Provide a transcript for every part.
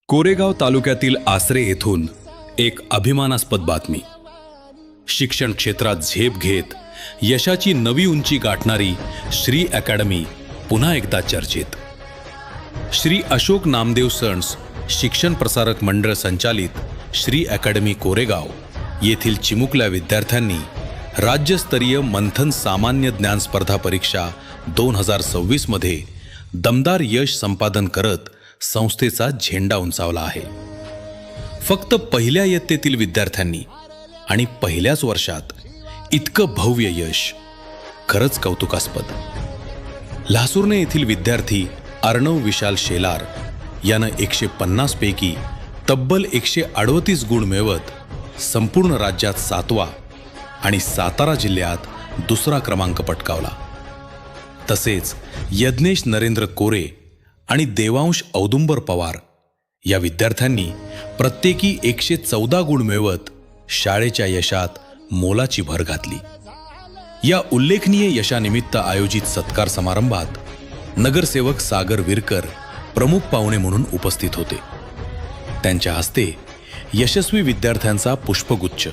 कोरेगाव तालुक्यातील आसरे येथून एक अभिमानास्पद बातमी. शिक्षण क्षेत्रात झेप घेत यशाची नवी उंची गाठणारी श्री अकॅडमी पुन्हा एकदा चर्चेत. श्री अशोक नामदेव सन्स शिक्षण प्रसारक मंडळ संचालित श्री अकॅडमी कोरेगाव येथील चिमुकल्या विद्यार्थ्यांनी राज्यस्तरीय मंथन सामान्य ज्ञान स्पर्धा परीक्षा 2026 मध्ये दमदार यश संपादन करत संस्थेचा झेंडा उंचावला आहे. फक्त पहिल्या इयत्तेतील विद्यार्थ्यांनी आणि पहिल्याच वर्षात इतकं भव्य यश खरंच कौतुकास्पद. लासुर्णे येथील विद्यार्थी अर्णव विशाल शेलार यानं 150 पैकी तब्बल 138 गुण मिळवत संपूर्ण राज्यात 7वा आणि सातारा जिल्ह्यात 2रा क्रमांक पटकावला. तसेच यज्ञेश नरेंद्र कोरे आणि देवांश औदुंबर पवार या विद्यार्थ्यांनी प्रत्येकी 114 गुण मिळवत शाळेच्या यशात मोलाची भर घातली. या उल्लेखनीय यशानिमित्त आयोजित सत्कार समारंभात नगरसेवक सागर विरकर प्रमुख पाहुणे म्हणून उपस्थित होते. त्यांच्या हस्ते यशस्वी विद्यार्थ्यांचा पुष्पगुच्छ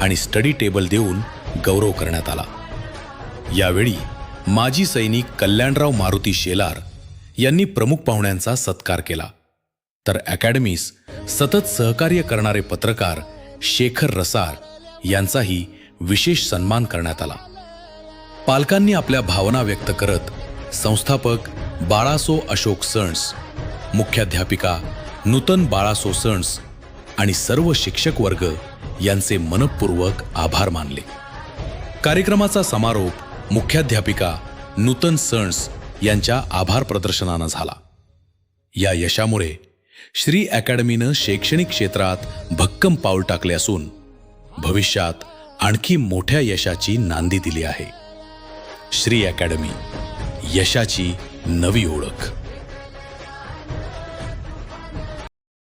आणि स्टडी टेबल देऊन गौरव करण्यात आला. यावेळी माजी सैनिक कल्याणराव मारुती शेलार यांनी प्रमुख पाहुण्यांचा सत्कार केला. तर अकॅडमीस सतत सहकार्य करणारे पत्रकार शेखर रसाळ यांचाही विशेष सन्मान करण्यात आला. पालकांनी आपल्या भावना व्यक्त करत संस्थापक बाळासो अशोक सन्स, मुख्याध्यापिका नूतन बाळासो सन्स आणि सर्व शिक्षक वर्ग यांचे मनपूर्वक आभार मानले. कार्यक्रमाचा समारोप मुख्याध्यापिका नूतन सन्स यांच्या आभार प्रदर्शनानं झाला. या यशामुळे श्री अकॅडमीनं शैक्षणिक क्षेत्रात भक्कम पाऊल टाकले असून भविष्यात आणखी मोठ्या यशाची नांदी दिली आहे. श्री अकॅडमी, यशाची नवी ओळख.